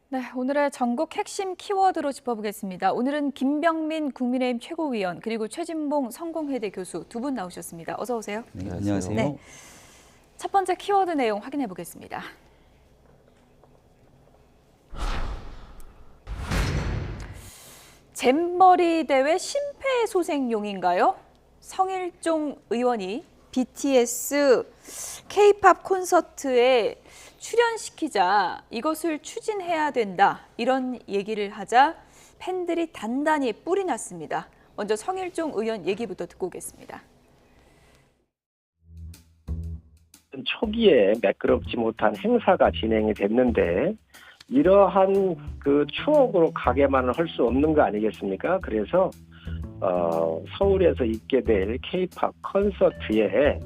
네, 오늘의 전국 핵심 키워드로 짚어보겠습니다. 오늘은 김병민 국민의힘 최고위원 그리고 최진봉 성공회대 교수 두 분 나오셨습니다. 어서 오세요. 네, 안녕하세요. 네, 첫 번째 키워드 내용 확인해 보겠습니다. 잼버리 대회 심폐소생용인가요? 성일종 의원이 BTS K-팝 콘서트에 출연시키자 이것을 추진해야 된다 이런 얘기를 하자 팬들이 단단히 뿔이 났습니다. 먼저 성일종 의원 얘기부터 듣고 오겠습니다. 초기에 매끄럽지 못한 행사가 진행이 됐는데 이러한 그 추억으로 가게만은 할 수 없는 거 아니겠습니까? 그래서 서울에서 있게 될 K-팝 콘서트에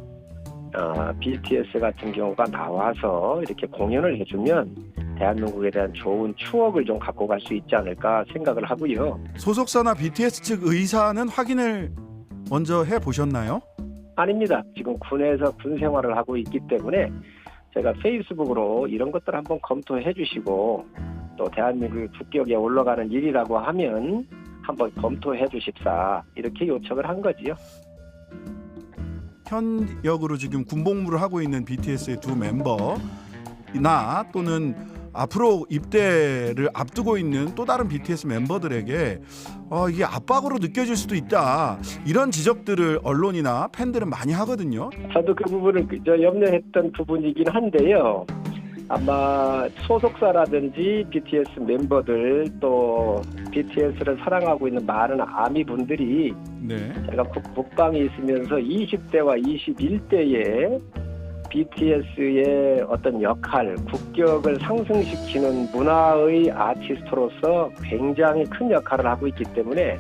BTS 같은 경우가 나와서 이렇게 공연을 해주면 대한민국에 대한 좋은 추억을 좀 갖고 갈 수 있지 않을까 생각을 하고요. 소속사나 BTS 측 의사는 확인을 먼저 해보셨나요? 아닙니다. 지금 군에서 군 생활을 하고 있기 때문에 제가 페이스북으로 이런 것들 한번 검토해 주시고 또 대한민국 국격에 올라가는 일이라고 하면 한번 검토해 주십사 이렇게 요청을 한 거지요. 현역으로 지금 군복무를 하고 있는 BTS의 두 멤버나 또는 앞으로 입대를 앞두고 있는 또 다른 BTS 멤버들에게 이게 압박으로 느껴질 수도 있다. 이런 지적들을 언론이나 팬들은 많이 하거든요. 저도 그 부분을 염려했던 부분이긴 한데요. 아마 소속사라든지 BTS 멤버들 또 BTS를 사랑하고 있는 많은 아미 분들이 네. 제가 국방에 있으면서 20대와 21대에 BTS의 어떤 역할, 국격을 상승시키는 문화의 아티스트로서 굉장히 큰 역할을 하고 있기 때문에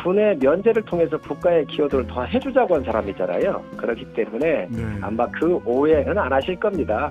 군의 면제를 통해서 국가의 기여도를 더 해주자고 한 사람이잖아요. 그렇기 때문에 네. 아마 그 오해는 안 하실 겁니다.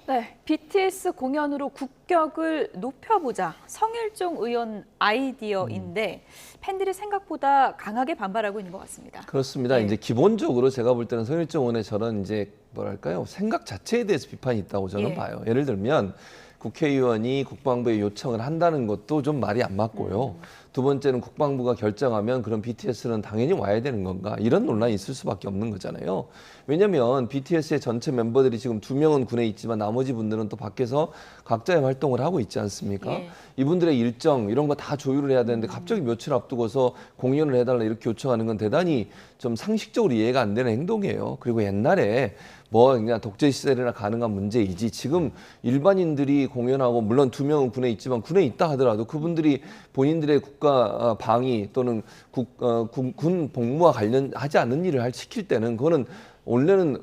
네, BTS 공연으로 국격을 높여보자. 성일종 의원 아이디어인데 팬들이 생각보다 강하게 반발하고 있는 것 같습니다. 그렇습니다. 네. 이제 기본적으로 제가 볼 때는 성일종 의원의 저런 이제 뭐랄까요 생각 자체에 대해서 비판이 있다고 저는 봐요. 예를 들면 국회의원이 국방부에 요청을 한다는 것도 좀 말이 안 맞고요. 두 번째는 국방부가 결정하면 그럼 BTS는 당연히 와야 되는 건가? 이런 논란이 있을 수밖에 없는 거잖아요. 왜냐하면 BTS의 전체 멤버들이 지금 2명은 군에 있지만 나머지 분들은 또 밖에서 각자의 활동을 하고 있지 않습니까? 예. 이분들의 일정 이런 거 다 조율을 해야 되는데 갑자기 며칠 앞두고서 공연을 해달라 이렇게 요청하는 건 대단히 좀 상식적으로 이해가 안 되는 행동이에요. 그리고 옛날에 뭐 그냥 독재 시절이나 가능한 문제이지 지금 일반인들이 공연하고 물론 2명은 군에 있지만 군에 있다 하더라도 그분들이 본인들의 국가 방위 또는 군 복무와 관련하지 않는 일을 시킬 때는 그거는 원래는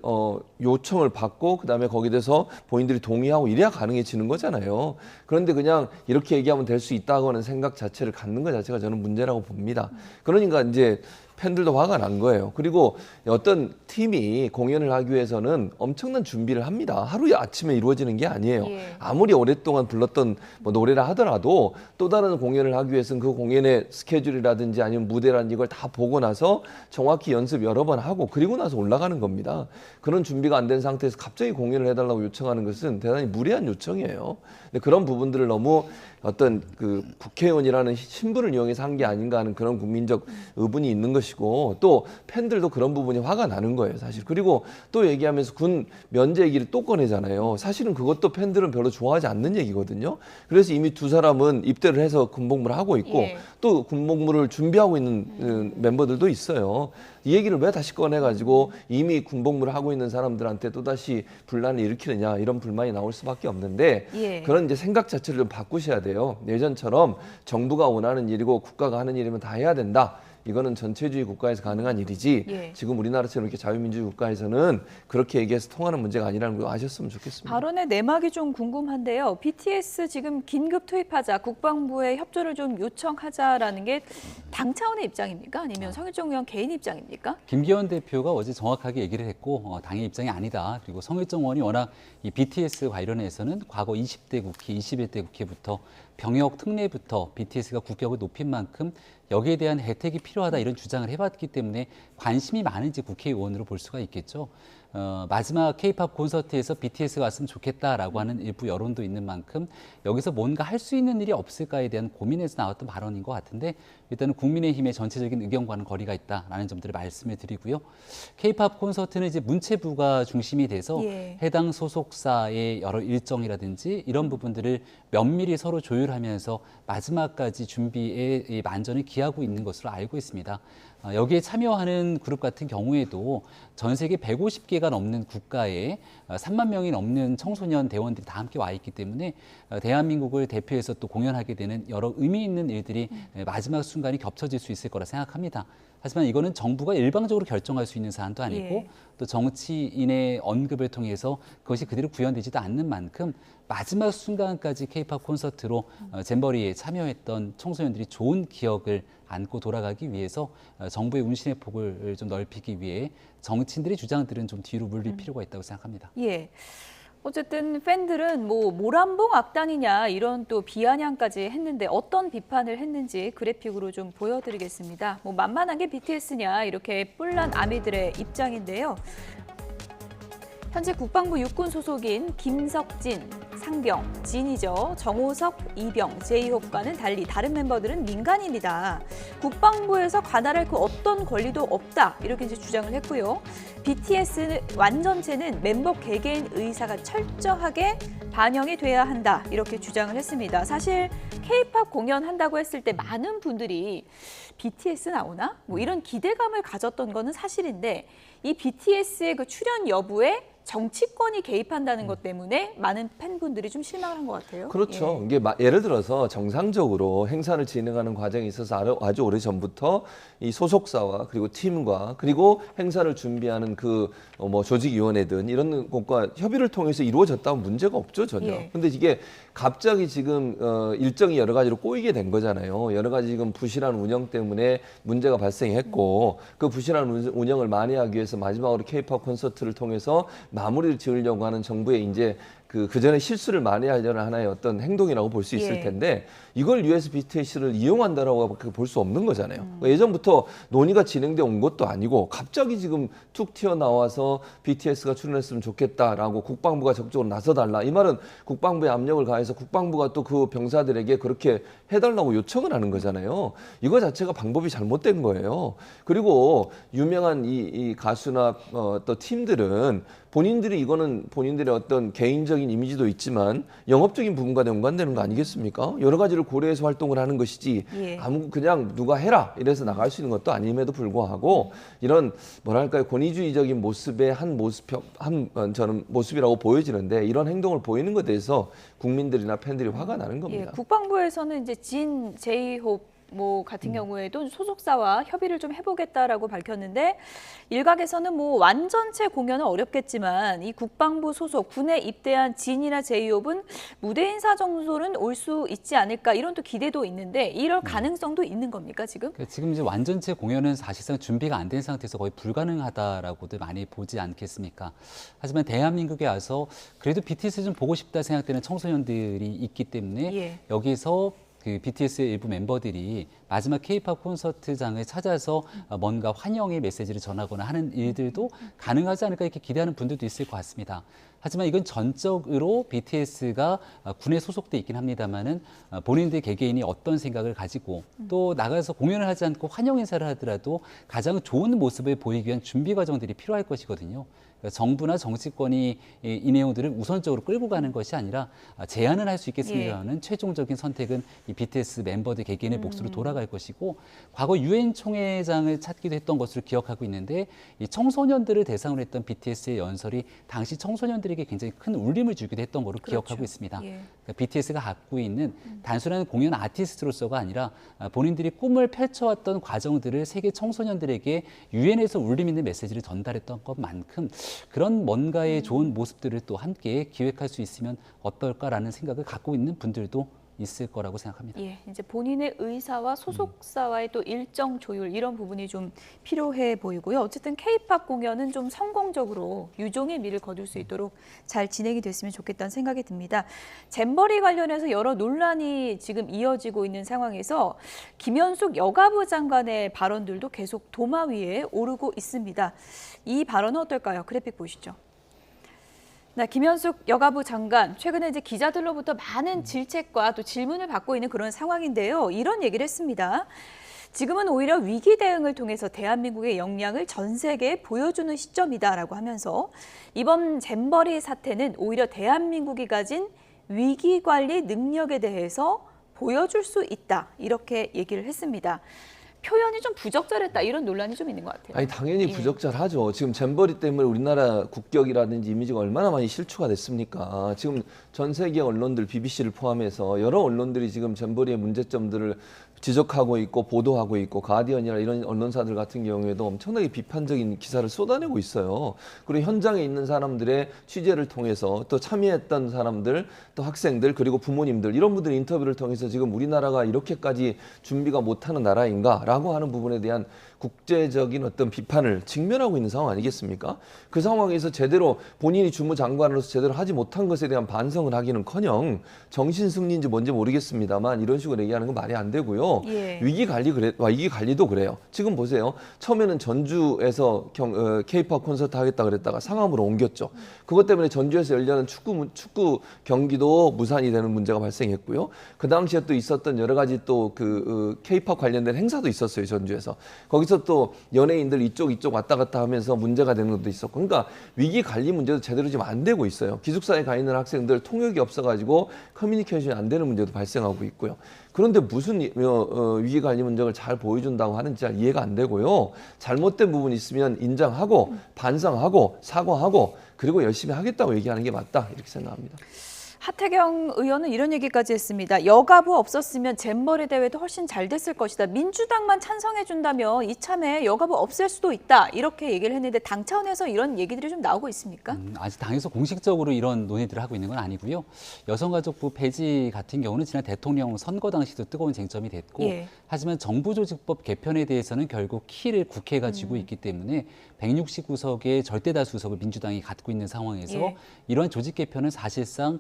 요청을 받고 그다음에 거기에 대해서 본인들이 동의하고 이래야 가능해지는 거잖아요. 그런데 그냥 이렇게 얘기하면 될 수 있다고 하는 생각 자체를 갖는 것 자체가 저는 문제라고 봅니다. 그러니까 이제 팬들도 화가 난 거예요. 그리고 어떤 팀이 공연을 하기 위해서는 엄청난 준비를 합니다. 하루 아침에 이루어지는 게 아니에요. 예. 아무리 오랫동안 불렀던 뭐 노래라 하더라도 또 다른 공연을 하기 위해서는 그 공연의 스케줄이라든지 아니면 무대라든지 이걸 다 보고 나서 정확히 연습 여러 번 하고 그리고 나서 올라가는 겁니다. 그런 준비가 안 된 상태에서 갑자기 공연을 해달라고 요청하는 것은 대단히 무리한 요청이에요. 근데 그런 부분들을 너무 어떤 그 국회의원이라는 신분을 이용해서 한 게 아닌가 하는 그런 국민적 의문이 있는 것이고 또 팬들도 그런 부분이 화가 나는 거예요, 사실. 그리고 또 얘기하면서 군 면제 얘기를 또 꺼내잖아요. 사실은 그것도 팬들은 별로 좋아하지 않는 얘기거든요. 그래서 이미 두 사람은 입대를 해서 군복무를 하고 있고 예. 또 군복무를 준비하고 있는 멤버들도 있어요. 이 얘기를 왜 다시 꺼내가지고 이미 군복무를 하고 있는 사람들한테 또다시 분란을 일으키느냐 이런 불만이 나올 수밖에 없는데 예. 그런 이제 생각 자체를 좀 바꾸셔야 돼요. 예전처럼 정부가 원하는 일이고 국가가 하는 일이면 다 해야 된다. 이거는 전체주의 국가에서 가능한 일이지 예. 지금 우리나라처럼 이렇게 자유민주주의 국가에서는 그렇게 얘기해서 통하는 문제가 아니라는 거 아셨으면 좋겠습니다. 발언의 내막이 좀 궁금한데요. BTS 지금 긴급 투입하자, 국방부에 협조를 좀 요청하자라는 게 당 차원의 입장입니까? 아니면 성일종 의원 개인 입장입니까? 김기현 대표가 어제 정확하게 얘기를 했고 당의 입장이 아니다. 그리고 성일종 의원이 워낙 이 BTS 관련해서는 과거 20대 국회, 21대 국회부터 병역 특례부터 BTS가 국격을 높인 만큼 여기에 대한 혜택이 필요하다 이런 주장을 해왔기 때문에 관심이 많은지 국회의원으로 볼 수가 있겠죠. 마지막 K-팝 콘서트에서 BTS가 왔으면 좋겠다라고 하는 일부 여론도 있는 만큼 여기서 뭔가 할 수 있는 일이 없을까에 대한 고민에서 나왔던 발언인 것 같은데 일단은 국민의힘의 전체적인 의견과는 거리가 있다라는 점들을 말씀을 드리고요. K-팝 콘서트는 이제 문체부가 중심이 돼서 예. 해당 소속사의 여러 일정이라든지 이런 부분들을 면밀히 서로 조율하면서 마지막까지 준비에 이 만전을 기하고 있는 것으로 알고 있습니다. 여기에 참여하는 그룹 같은 경우에도 전 세계 150개가 넘는 국가에 3만 명이 넘는 청소년 대원들이 다 함께 와 있기 때문에 대한민국을 대표해서 또 공연하게 되는 여러 의미 있는 일들이 마지막 순간이 겹쳐질 수 있을 거라 생각합니다. 하지만 이거는 정부가 일방적으로 결정할 수 있는 사안도 아니고 예. 또 정치인의 언급을 통해서 그것이 그대로 구현되지도 않는 만큼 마지막 순간까지 K-팝 콘서트로 잼버리에 참여했던 청소년들이 좋은 기억을 안고 돌아가기 위해서 정부의 운신의 폭을 좀 넓히기 위해 정치인들의 주장들은 좀 뒤로 물릴 필요가 있다고 생각합니다. 예. 어쨌든 팬들은 뭐 모란봉 악단이냐 이런 또 비아냥까지 했는데 어떤 비판을 했는지 그래픽으로 좀 보여드리겠습니다. 뭐 만만한 게 BTS냐 이렇게 뿔난 아미들의 입장인데요. 현재 국방부 육군 소속인 김석진, 상병, 진이죠. 정호석, 이병, 제이홉과는 달리 다른 멤버들은 민간인이다. 국방부에서 관할할 그 어떤 권리도 없다. 이렇게 이제 주장을 했고요. BTS 완전체는 멤버 개개인 의사가 철저하게 반영이 돼야 한다. 이렇게 주장을 했습니다. 사실 K-팝 공연한다고 했을 때 많은 분들이 BTS 나오나? 뭐 이런 기대감을 가졌던 거는 사실인데 이 BTS의 그 출연 여부에 정치권이 개입한다는 것 때문에 많은 팬분들이 좀 실망을 한 것 같아요. 그렇죠. 이게 예를 들어서 정상적으로 행사를 진행하는 과정에 있어서 아주 오래 전부터 이 소속사와 그리고 팀과 그리고 행사를 준비하는 그 뭐 조직위원회든 이런 곳과 협의를 통해서 이루어졌다면 문제가 없죠 전혀. 예. 근데 이게 갑자기 지금 일정이 여러 가지로 꼬이게 된 거잖아요. 여러 가지 지금 부실한 운영 때문에 문제가 발생했고 그 부실한 운영을 만회하기 위해서 마지막으로 K-팝 콘서트를 통해서 마무리를 지으려고 하는 정부의 이제 그 전에 실수를 만회하려는 하나의 어떤 행동이라고 볼 수 있을 예. 텐데 이걸 위해서 BTS를 이용한다라고 볼 수 없는 거잖아요. 예전부터 논의가 진행돼 온 것도 아니고 갑자기 지금 툭 튀어나와서 BTS가 출연했으면 좋겠다라고 국방부가 적극적으로 나서달라. 이 말은 국방부에 압력을 가해서 국방부가 또 그 병사들에게 그렇게 해달라고 요청을 하는 거잖아요. 이거 자체가 방법이 잘못된 거예요. 그리고 유명한 이 가수나 또 팀들은 본인들이 이거는 본인들의 어떤 개인적인 이미지도 있지만 영업적인 부분과 연관되는 거 아니겠습니까? 여러 가지를 고려해서 활동을 하는 것이지 예. 아무 그냥 누가 해라 이래서 나갈 수 있는 것도 아님에도 불구하고 이런 뭐랄까요 권위주의적인 모습의 저는 모습이라고 보여지는데 이런 행동을 보이는 것에 대해서 국민들이나 팬들이 화가 나는 예, 겁니다. 국방부에서는 이제 진, 제이홉 뭐 같은 경우에도 소속사와 협의를 좀 해보겠다라고 밝혔는데 일각에서는 뭐 완전체 공연은 어렵겠지만 이 국방부 소속 군에 입대한 진이나 제이홉은 무대 인사 정도는 올 수 있지 않을까 이런 또 기대도 있는데 이럴 가능성도 있는 겁니까 지금? 지금 이제 완전체 공연은 사실상 준비가 안 된 상태에서 거의 불가능하다라고들 많이 보지 않겠습니까? 하지만 대한민국에 와서 그래도 BTS 좀 보고 싶다 생각되는 청소년들이 있기 때문에 예. 여기서 그 BTS의 일부 멤버들이 마지막 K-팝 콘서트장을 찾아서 뭔가 환영의 메시지를 전하거나 하는 일들도 가능하지 않을까 이렇게 기대하는 분들도 있을 것 같습니다. 하지만 이건 전적으로 BTS가 군에 소속돼 있긴 합니다만은 본인들 개개인이 어떤 생각을 가지고 또 나가서 공연을 하지 않고 환영 인사를 하더라도 가장 좋은 모습을 보이기 위한 준비 과정들이 필요할 것이거든요. 정부나 정치권이 이 내용들을 우선적으로 끌고 가는 것이 아니라 제안을 할 수 있겠습니다는 최종적인 선택은 이 BTS 멤버들 개개인의 몫으로 돌아갈 것이고 과거 유엔 총회장을 찾기도 했던 것으로 기억하고 있는데 이 청소년들을 대상으로 했던 BTS의 연설이 당시 청소년들에게 굉장히 큰 울림을 주기도 했던 것으로 그렇죠. 기억하고 있습니다. 예. 그러니까 BTS가 갖고 있는 단순한 공연 아티스트로서가 아니라 본인들이 꿈을 펼쳐왔던 과정들을 세계 청소년들에게 유엔에서 울림 있는 메시지를 전달했던 것만큼 그런 뭔가의 좋은 모습들을 또 함께 기획할 수 있으면 어떨까라는 생각을 갖고 있는 분들도 있을 거라고 생각합니다. 예, 이제 본인의 의사와 소속사와의 또 일정 조율 이런 부분이 좀 필요해 보이고요. 어쨌든 K-팝 공연은 좀 성공적으로 유종의 미를 거둘 수 있도록 잘 진행이 됐으면 좋겠다는 생각이 듭니다. 잼버리 관련해서 여러 논란이 지금 이어지고 있는 상황에서 김현숙 여가부 장관의 발언들도 계속 도마 위에 오르고 있습니다. 이 발언은 어떨까요? 그래픽 보시죠. 네, 김현숙 여가부 장관, 최근에 이제 기자들로부터 많은 질책과 또 질문을 받고 있는 그런 상황인데요. 이런 얘기를 했습니다. 지금은 오히려 위기 대응을 통해서 대한민국의 역량을 전 세계에 보여주는 시점이다라고 하면서 이번 잼버리 사태는 오히려 대한민국이 가진 위기 관리 능력에 대해서 보여줄 수 있다. 이렇게 얘기를 했습니다. 표현이 좀 부적절했다 이런 논란이 좀 있는 것 같아요. 아니 당연히 예. 부적절하죠. 지금 잼버리 때문에 우리나라 국격이라든지 이미지가 얼마나 많이 실추가 됐습니까? 지금 전 세계 언론들 BBC를 포함해서 여러 언론들이 지금 잼버리의 문제점들을 지적하고 있고 보도하고 있고 가디언이나 이런 언론사들 같은 경우에도 엄청나게 비판적인 기사를 쏟아내고 있어요. 그리고 현장에 있는 사람들의 취재를 통해서 또 참여했던 사람들, 또 학생들 그리고 부모님들 이런 분들 인터뷰를 통해서 지금 우리나라가 이렇게까지 준비가 못하는 나라인가라고 하는 부분에 대한 국제적인 어떤 비판을 직면하고 있는 상황 아니겠습니까? 그 상황에서 제대로 본인이 주무장관으로서 제대로 하지 못한 것에 대한 반성을 하기는커녕 정신승리인지 뭔지 모르겠습니다만 이런 식으로 얘기하는 건 말이 안 되고요. 예. 위기 관리도 그래요. 지금 보세요. 처음에는 전주에서 K-팝 콘서트 하겠다 그랬다가 상암으로 옮겼죠. 그것 때문에 전주에서 열리는 축구 경기도 무산이 되는 문제가 발생했고요. 그 당시에 또 있었던 여러 가지 또 K-팝 관련된 행사도 있었어요. 전주에서. 거기서 또 연예인들 이쪽 왔다 갔다 하면서 문제가 되는 것도 있었고. 그러니까 위기 관리 문제도 제대로 지금 안 되고 있어요. 기숙사에 가 있는 학생들 통역이 없어가지고 커뮤니케이션이 안 되는 문제도 발생하고 있고요. 그런데 무슨 위기 관리 문제를 잘 보여준다고 하는지 잘 이해가 안 되고요. 잘못된 부분이 있으면 인정하고 반성하고 사과하고 그리고 열심히 하겠다고 얘기하는 게 맞다 이렇게 생각합니다. 하태경 의원은 이런 얘기까지 했습니다. 여가부 없었으면 잼버리 대회도 훨씬 잘 됐을 것이다. 민주당만 찬성해준다면 이참에 여가부 없앨 수도 있다. 이렇게 얘기를 했는데 당 차원에서 이런 얘기들이 좀 나오고 있습니까? 아직 당에서 공식적으로 이런 논의들을 하고 있는 건 아니고요. 여성가족부 폐지 같은 경우는 지난 대통령 선거 당시도 뜨거운 쟁점이 됐고 예. 하지만 정부조직법 개편에 대해서는 결국 키를 국회가 쥐고 있기 때문에 169석의 절대 다수석을 민주당이 갖고 있는 상황에서 예. 이러한 조직 개편은 사실상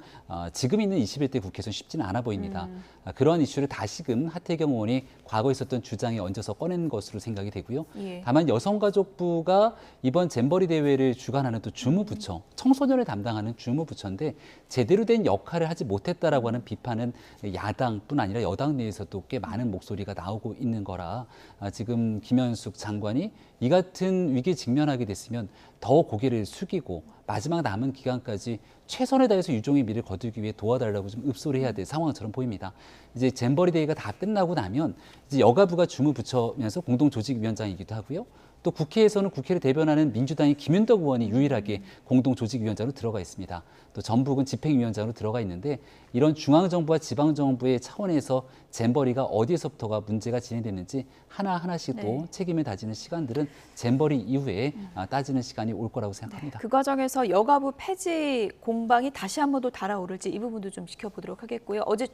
지금 있는 21대 국회에서는 쉽지는 않아 보입니다. 그러한 이슈를 다시금 하태경 의원이 과거에 있었던 주장에 얹어서 꺼낸 것으로 생각이 되고요. 예. 다만 여성가족부가 이번 잼버리 대회를 주관하는 또 주무부처, 청소년을 담당하는 주무부처인데 제대로 된 역할을 하지 못했다라고 하는 비판은 야당뿐 아니라 여당 내에서도 꽤 많은 목소리가 나오고 있는 거라 지금 김현숙 장관이 이 같은 위기에 직면하게 됐으면 더 고개를 숙이고 마지막 남은 기간까지 최선을 다해서 유종의 미를 거두기 위해 도와달라고 좀 읍소리 해야 될 상황처럼 보입니다. 이제 잼버리 대회가 다 끝나고 나면 이제 여가부가 주무부처면서 공동조직위원장이기도 하고요. 또 국회에서는 국회를 대변하는 민주당의 김윤덕 의원이 유일하게 공동조직위원장으로 들어가 있습니다. 또 전북은 집행위원장으로 들어가 있는데 이런 중앙정부와 지방정부의 차원에서 잼버리가 어디에서부터가 문제가 진행됐는지 하나하나씩 또 책임을 다지는 시간들은 잼버리 이후에 따지는 시간이 올 거라고 생각합니다. 그 과정에서 여가부 폐지 공방이 다시 한 번 더 달아오를지 이 부분도 좀 지켜보도록 하겠고요. 어제